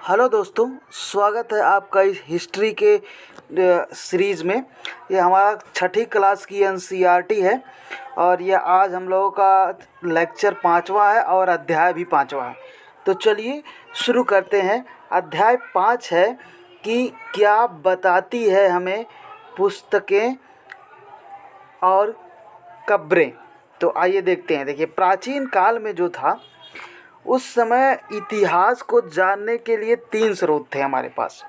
Hello दोस्तों, स्वागत है आपका इस हिस्ट्री के सीरीज़ में। ये हमारा छठी क्लास की एनसीईआरटी है और ये आज हम लोगों का लेक्चर 5वां है और अध्याय भी 5वां है। तो चलिए शुरू करते हैं। अध्याय 5 है कि क्या बताती है हमें पुस्तकें और कब्रें। तो आइए देखते हैं। देखिए, प्राचीन काल में जो था उस समय इतिहास को जानने के लिए 3 स्रोत थे हमारे पास।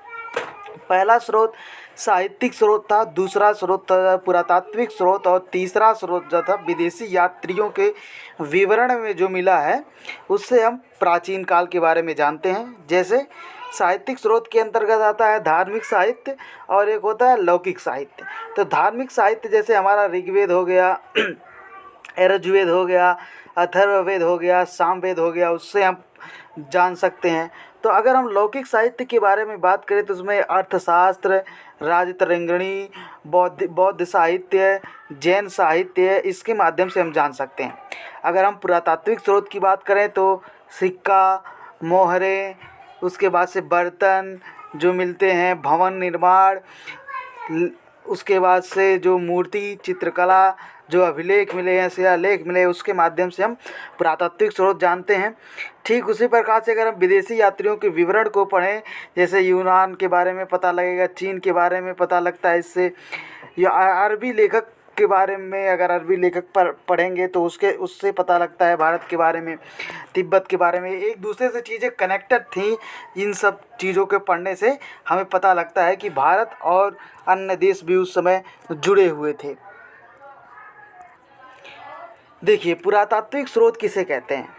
पहला स्रोत साहित्यिक स्रोत था, दूसरा स्रोत था पुरातात्विक स्रोत और तीसरा स्रोत जो था विदेशी यात्रियों के विवरण में जो मिला है उससे हम प्राचीन काल के बारे में जानते हैं। जैसे साहित्यिक स्रोत के अंतर्गत आता है धार्मिक साहित्य और एक होता है लौकिक साहित्य। तो धार्मिक साहित्य जैसे हमारा ऋग्वेद हो गया, यजुर्वेद हो गया, अथर्ववेद हो गया, सामवेद हो गया, उससे हम जान सकते हैं। तो अगर हम लौकिक साहित्य के बारे में बात करें तो उसमें अर्थशास्त्र, राजतरंगिणी, बौद्ध साहित्य, जैन साहित्य, इसके माध्यम से हम जान सकते हैं। अगर हम पुरातात्विक स्रोत की बात करें तो सिक्का, मोहरे, उसके बाद से बर्तन जो मिलते हैं, भवन निर्माण, उसके बाद से जो मूर्ति चित्रकला, जो अभिलेख मिले हैं, शिलालेख मिले, उसके माध्यम से हम पुरातात्विक स्रोत जानते हैं। ठीक उसी प्रकार से अगर हम विदेशी यात्रियों के विवरण को पढ़ें, जैसे यूनान के बारे में पता लगेगा, चीन के बारे में पता लगता है इससे, या अरबी लेखक के बारे में अगर अरबी लेखक पर पढ़ेंगे तो उससे पता लगता है भारत के बारे में, तिब्बत के बारे में। एक दूसरे से चीज़ें कनेक्टेड थी। इन सब चीज़ों के पढ़ने से हमें पता लगता है कि भारत और अन्य देश भी उस समय जुड़े हुए थे। देखिए, पुरातात्विक स्रोत किसे कहते हैं?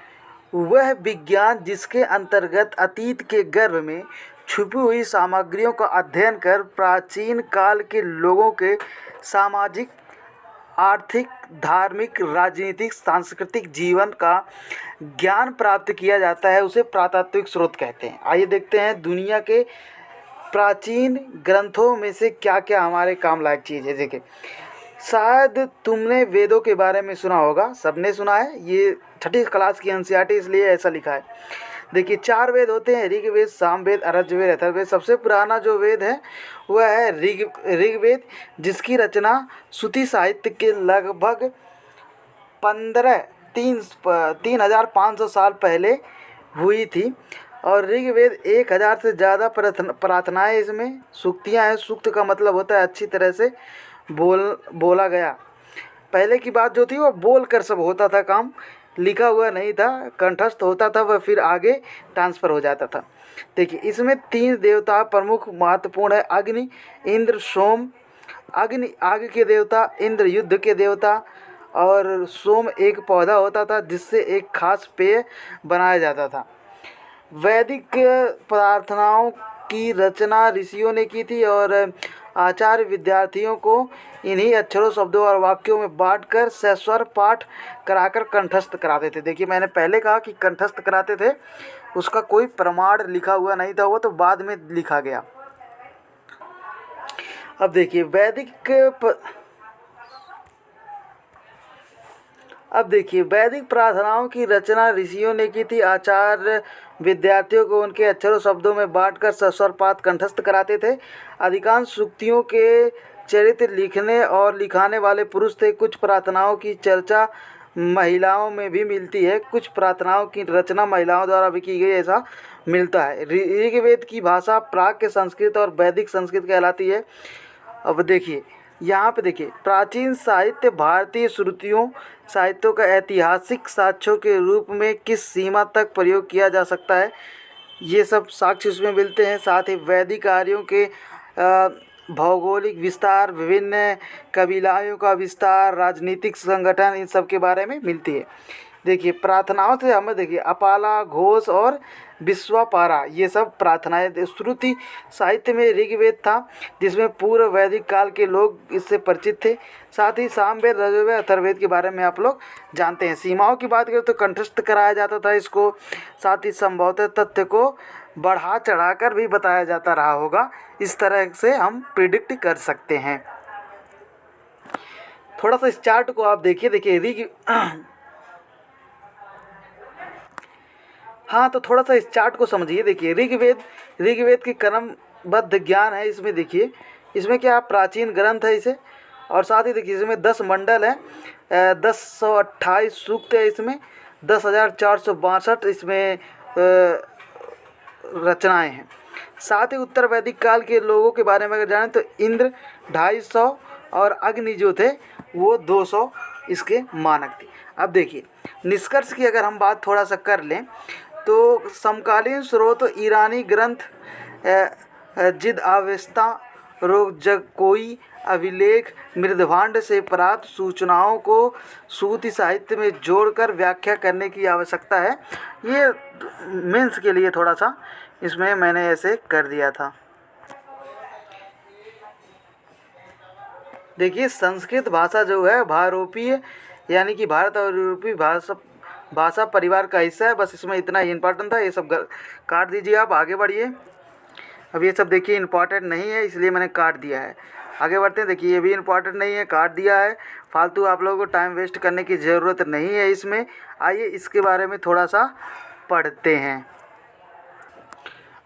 वह विज्ञान जिसके अंतर्गत अतीत के गर्भ में छुपी हुई सामग्रियों का अध्ययन कर प्राचीन काल के लोगों के सामाजिक, आर्थिक, धार्मिक, राजनीतिक, सांस्कृतिक जीवन का ज्ञान प्राप्त किया जाता है, उसे पुरातात्विक स्रोत कहते हैं। आइए देखते हैं दुनिया के प्राचीन ग्रंथों में से क्या क्या हमारे काम लायक चीज़ है। देखिए, शायद तुमने वेदों के बारे में सुना होगा, सबने सुना है। ये छठी क्लास की एनसीईआरटी इसलिए ऐसा लिखा है। देखिए, 4 वेद होते हैं, ऋग्वेद, सामवेद, यजुर्वेद, अथर्ववेद। सबसे पुराना जो वेद है वह है ऋग्वेद, जिसकी रचना श्रुति साहित्य के लगभग 3,500 साल पहले हुई थी। और ऋग्वेद 1000 से ज़्यादा प्रार्थनाएँ, इसमें सूक्तियाँ हैं। सूक्त का मतलब होता है अच्छी तरह से बोला गया। पहले की बात जो थी वो बोल कर सब होता था काम, लिखा हुआ नहीं था, कंठस्थ होता था, वह फिर आगे ट्रांसफ़र हो जाता था। देखिए, इसमें 3 देवता प्रमुख महत्वपूर्ण है: अग्नि, इंद्र, सोम। अग्नि आग के देवता, इंद्र युद्ध के देवता और सोम एक पौधा होता था जिससे एक खास पेय बनाया जाता था। वैदिक प्रार्थनाओं की रचना ऋषियों ने की थी और आचार्य विद्यार्थियों को इन्हीं अक्षरों, शब्दों और वाक्यों में बांटकर सस्वर पाठ कराकर कंठस्थ कराते थे। देखिए, मैंने पहले कहा कि कंठस्थ कराते थे, उसका कोई प्रमाण लिखा हुआ नहीं था, वो तो बाद में लिखा गया। अब देखिए, वैदिक प्रार्थनाओं की रचना ऋषियों ने की थी। आचार्य विद्यार्थियों को उनके अक्षरों, शब्दों में बांटकर सस्वर पाठ कंठस्थ कराते थे। अधिकांश सूक्तियों के चरित्र लिखने और लिखाने वाले पुरुष थे। कुछ प्रार्थनाओं की चर्चा महिलाओं में भी मिलती है, कुछ प्रार्थनाओं की रचना महिलाओं द्वारा भी की गई, ऐसा मिलता है। ऋग्वेद की भाषा प्राक् संस्कृत और वैदिक संस्कृत कहलाती है। अब देखिए, यहाँ पे देखिए, प्राचीन साहित्य भारतीय श्रुतियों साहित्यों का ऐतिहासिक साक्ष्यों के रूप में किस सीमा तक प्रयोग किया जा सकता है, ये सब साक्ष्य इसमें मिलते हैं। साथ ही वैदिक आर्यों के भौगोलिक विस्तार, विभिन्न कबीलाओं का विस्तार, राजनीतिक संगठन, इन सब के बारे में मिलती है। देखिए, प्रार्थनाओं से हमें देखिए अपाला, घोष और विश्वापारा, ये सब प्रार्थनाएं। श्रुति साहित्य में ऋग्वेद था जिसमें पूर्व वैदिक काल के लोग इससे परिचित थे। साथ ही सामवेद, यजुर्वेद, अथर्ववेद के बारे में आप लोग जानते हैं। सीमाओं की बात करें तो कंठस्थ कराया जाता था इसको। साथ ही संभवतः तथ्य को बढ़ा चढ़ाकर भी बताया जाता रहा होगा। इस तरह से हम प्रिडिक्ट कर सकते हैं। थोड़ा सा इस चार्ट को आप देखिए। हाँ, तो थोड़ा सा इस चार्ट को समझिए। देखिए ऋग्वेद की क्रमबद्ध ज्ञान है इसमें। देखिए इसमें क्या प्राचीन ग्रंथ है इसे, और साथ ही देखिए इसमें 10 मंडल है, 1028 सूक्त है इसमें, 10,462 इसमें रचनाएं हैं। साथ ही उत्तर वैदिक काल के लोगों के बारे में अगर जानें तो इंद्र 250 और अग्नि जो थे वो 200 इसके मानक थे। अब देखिए निष्कर्ष की अगर हम बात थोड़ा सा कर लें तो समकालीन स्रोत ईरानी ग्रंथ जिद आवेस्ता रोज़कोई अभिलेख मृदभांड से प्राप्त सूचनाओं को सूती साहित्य में जोड़कर व्याख्या करने की आवश्यकता है। ये मेंस के लिए थोड़ा सा इसमें मैंने ऐसे कर दिया था। देखिए संस्कृत भाषा जो है भारोपीय यानी कि भारत और यूरोपीय भाषा परिवार का हिस्सा है। बस इसमें इतना ही इम्पोर्टेंट था, ये सब काट दीजिए। आप आगे बढ़िए। अब ये सब देखिए इम्पॉर्टेंट नहीं है इसलिए मैंने काट दिया है। आगे बढ़ते हैं। देखिए ये भी इम्पॉर्टेंट नहीं है, काट दिया है। फालतू आप लोगों को टाइम वेस्ट करने की ज़रूरत नहीं है इसमें। आइए इसके बारे में थोड़ा सा पढ़ते हैं।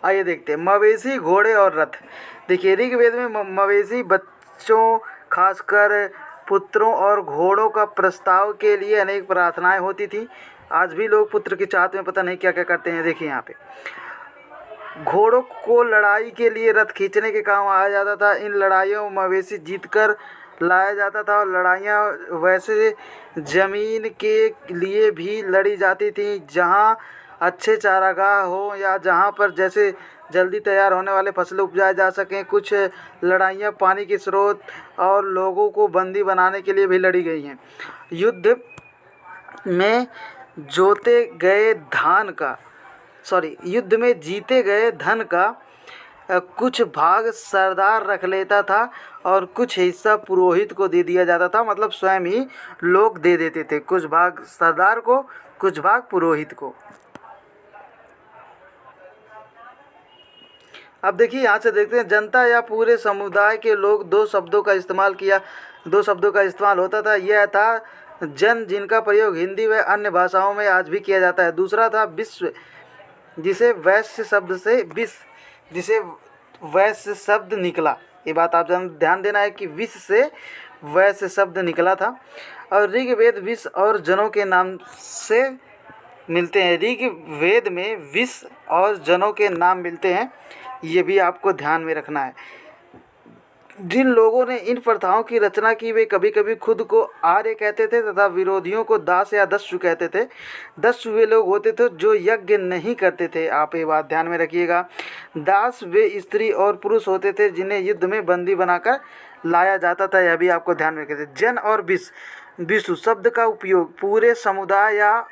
आइए देखते हैं मवेशी, घोड़े और रथ। देखिए ऋग्वेद में मवेशी बच्चों खासकर पुत्रों और घोड़ों का प्रस्ताव के लिए अनेक प्रार्थनाएं होती थी। आज भी लोग पुत्र की चाहत में पता नहीं क्या क्या करते हैं। देखिए यहाँ पे घोड़ों को लड़ाई के लिए रथ खींचने के काम आया जाता था। इन लड़ाइयों में मवेशी जीत कर लाया जाता था और लड़ाइयाँ वैसे ज़मीन के लिए भी लड़ी जाती थी जहाँ अच्छे चारागाह हो या जहाँ पर जैसे जल्दी तैयार होने वाले फसलें उपजाए जा सकें। कुछ लड़ाइयाँ पानी के स्रोत और लोगों को बंदी बनाने के लिए भी लड़ी गई हैं। युद्ध में जीते गए धन का कुछ भाग सरदार रख लेता था और कुछ हिस्सा पुरोहित को दे दिया जाता था। मतलब स्वयं ही लोग दे देते थे, कुछ भाग सरदार को, कुछ भाग पुरोहित को। अब देखिए यहाँ से देखते हैं जनता या पूरे समुदाय के लोग दो शब्दों का इस्तेमाल होता था। यह था जन, जिनका प्रयोग हिंदी व अन्य भाषाओं में आज भी किया जाता है। दूसरा था विश्व, जिसे वैश्य शब्द निकला। ये बात आप ध्यान देना है कि विश्व से वैश्य शब्द निकला था। और ऋग्वेद विश्व और जनों के नाम से मिलते हैं। ऋग्वेद में विश्व और जनों के नाम मिलते हैं, ये भी आपको ध्यान में रखना है। जिन लोगों ने इन प्रथाओं की रचना की वे कभी कभी खुद को आर्य कहते थे तथा विरोधियों को दास या दस्यु कहते थे। दस्यु वे लोग होते थे जो यज्ञ नहीं करते थे। आप ये बात ध्यान में रखिएगा। दास वे स्त्री और पुरुष होते थे जिन्हें युद्ध में बंदी बनाकर लाया जाता था। यह भी आपको ध्यान में रखिए। जन और विश्व शब्द का उपयोग पूरे समुदाय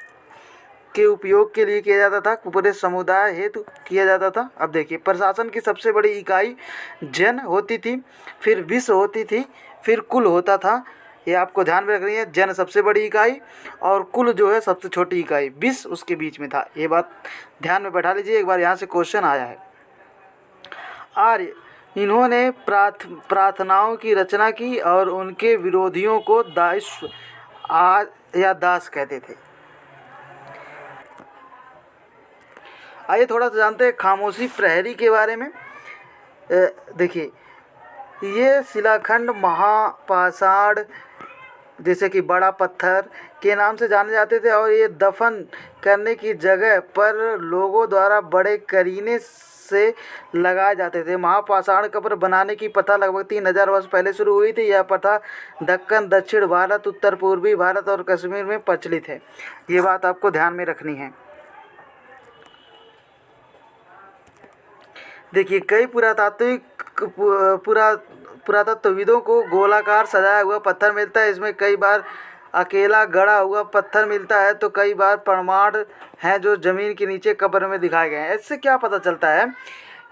के उपयोग के लिए किया जाता था, पूरे समुदाय हेतु किया जाता था। अब देखिए प्रशासन की सबसे बड़ी इकाई जन होती थी, फिर विश्व होती थी, फिर कुल होता था। ये आपको ध्यान में रखनी है। जन सबसे बड़ी इकाई और कुल जो है सबसे छोटी इकाई, विश्व उसके बीच में था। ये बात ध्यान में बैठा लीजिए। एक बार यहाँ से क्वेश्चन आया है। आर्य, इन्होंने प्रार्थनाओं की रचना की और उनके विरोधियों को दास या दास कहते थे। आइए थोड़ा सा जानते हैं खामोशी प्रहरी के बारे में। देखिए ये शिलाखंड महापाषाण जैसे कि बड़ा पत्थर के नाम से जाने जाते थे और ये दफन करने की जगह पर लोगों द्वारा बड़े करीने से लगाए जाते थे। महापाषाण कब्र बनाने की प्रथा लगभग 3000 वर्ष पहले शुरू हुई थी। यह प्रथा दक्कन, दक्षिण भारत, उत्तर पूर्वी भारत और कश्मीर में प्रचलित है। ये बात आपको ध्यान में रखनी है। देखिए कई पुरातत्वविदों को गोलाकार सजाया हुआ पत्थर मिलता है। इसमें कई बार अकेला गड़ा हुआ पत्थर मिलता है तो कई बार प्रमाण हैं जो ज़मीन के नीचे कब्र में दिखाए गए हैं। इससे क्या पता चलता है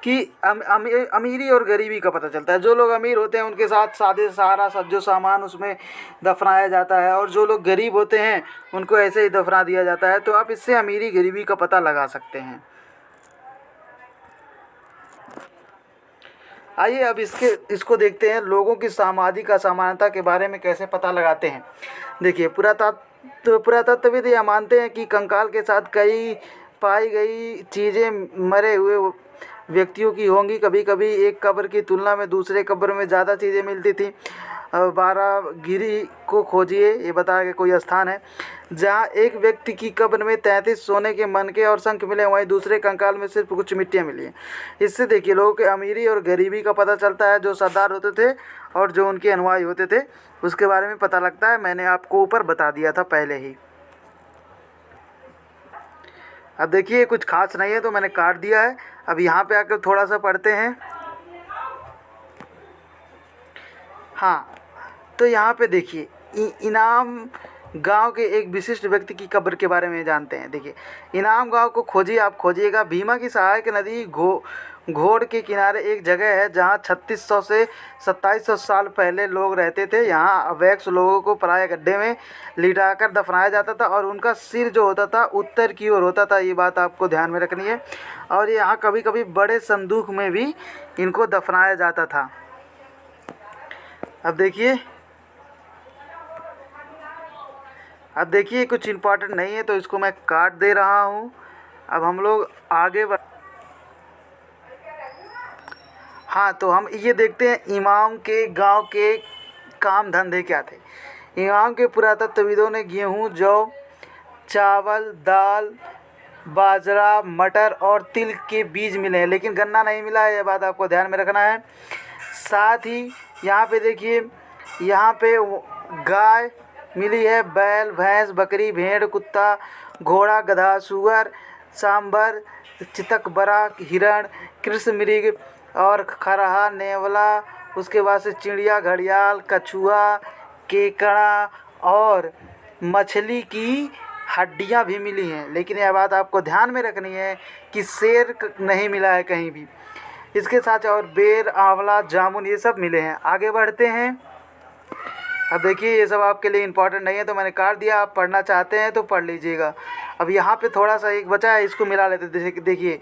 कि अमीरी और गरीबी का पता चलता है। जो लोग अमीर होते हैं उनके साथ सारा सज्जो सामान उसमें दफनाया जाता है और जो लोग गरीब होते हैं उनको ऐसे ही दफना दिया जाता है। तो आप इससे अमीरी गरीबी का पता लगा सकते हैं। आइए अब इसको देखते हैं लोगों की सामाजिक असमानता के बारे में कैसे पता लगाते हैं। देखिए पुरातत्वविद यह मानते हैं कि कंकाल के साथ कई पाई गई चीज़ें मरे हुए व्यक्तियों की होंगी। कभी कभी एक कब्र की तुलना में दूसरे कब्र में ज़्यादा चीज़ें मिलती थी। बारागिरी को खोजिए, ये बताया कि कोई स्थान है जहाँ एक व्यक्ति की कब्र में 33 सोने के मनके और शंख मिले, वहीं दूसरे कंकाल में सिर्फ कुछ मिट्टियाँ मिली हैं। इससे देखिए लोगों की अमीरी और गरीबी का पता चलता है। जो सरदार होते थे और जो उनके अनुयायी होते थे उसके बारे में पता लगता है। मैंने आपको ऊपर बता दिया था पहले ही। अब देखिए कुछ खास नहीं है तो मैंने काट दिया है। अब यहाँ पे आकर थोड़ा सा पढ़ते हैं। हाँ, तो यहाँ पे देखिए इनाम गांव के एक विशिष्ट व्यक्ति की कब्र के बारे में जानते हैं। देखिए इनाम गांव को खोजिए, आप खोजिएगा। भीमा की सहायक नदी घोड़ के किनारे एक जगह है जहाँ 3600 से 2700 साल पहले लोग रहते थे। यहाँ अवैक्स लोगों को पराये गड्ढे में लिटाकर दफनाया जाता था और उनका सिर जो होता था उत्तर की ओर होता था। ये बात आपको ध्यान में रखनी है। और यहाँ कभी कभी बड़े संदूक में भी इनको दफनाया जाता था। अब देखिए कुछ इम्पोर्टेंट नहीं है तो इसको मैं काट दे रहा हूँ। अब हम लोग आगे हाँ, तो हम ये देखते हैं इमाम के गांव के काम धंधे क्या थे। इमाम के पुरातत्वविदों ने गेहूँ, जौ, चावल, दाल, बाजरा, मटर और तिल के बीज मिले हैं, लेकिन गन्ना नहीं मिला है। यह बात आपको ध्यान में रखना है। साथ ही यहाँ पे देखिए, यहाँ पे गाय मिली है, बैल, भैंस, बकरी, भेड़, कुत्ता, घोड़ा, गधा, सूअर, सांभर, चितकबरा, हिरण, कृष्णमृग और खरहा, नेवला। उसके बाद से चिड़िया, घड़ियाल, कछुआ, केकड़ा और मछली की हड्डियां भी मिली हैं। लेकिन यह बात आपको ध्यान में रखनी है कि शेर नहीं मिला है कहीं भी। इसके साथ और बेर, आंवला, जामुन ये सब मिले हैं। आगे बढ़ते हैं। अब देखिए ये सब आपके लिए इम्पोर्टेंट नहीं है तो मैंने काट दिया। आप पढ़ना चाहते हैं तो पढ़ लीजिएगा। अब यहाँ पे थोड़ा सा एक बचा है, इसको मिला लेते। देखिए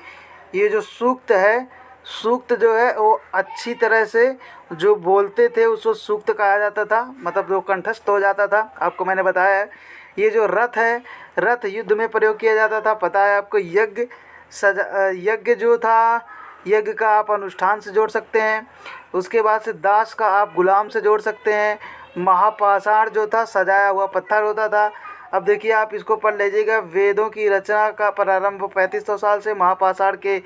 ये जो सूक्त है, सूक्त जो है वो अच्छी तरह से जो बोलते थे उसको सूक्त कहा जाता था, मतलब जो कंठस्थ हो जाता था। आपको मैंने बताया है। ये जो रथ है, रथ युद्ध में प्रयोग किया जाता था, पता है आपको। यज्ञ जो था, यज्ञ का आप अनुष्ठान से जोड़ सकते हैं। उसके बाद से दास का आप गुलाम से जोड़ सकते हैं। महापाषाण जो था सजाया हुआ पत्थर होता था। अब देखिए आप इसको पढ़ लीजिएगा। वेदों की रचना का प्रारंभ 3500 साल से, महापाषाण के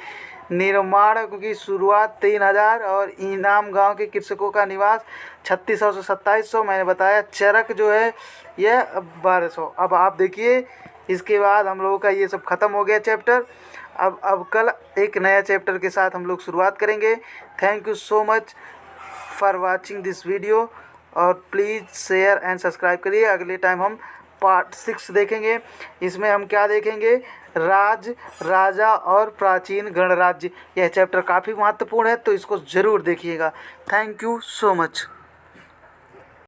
निर्माण की शुरुआत 3000 और इनाम गांव के कृषकों का निवास 3600 से 2700 मैंने बताया। चरक जो है यह 1200। अब आप देखिए इसके बाद हम लोगों का ये सब ख़त्म हो गया चैप्टर। अब कल एक नया चैप्टर के साथ हम लोग शुरुआत करेंगे। Thank you so much for watching this video और प्लीज़ शेयर एंड सब्सक्राइब करिए। अगले टाइम हम पार्ट 6 देखेंगे। इसमें हम क्या देखेंगे? राजा और प्राचीन गणराज्य। यह चैप्टर काफ़ी महत्वपूर्ण है तो इसको ज़रूर देखिएगा। Thank you so much.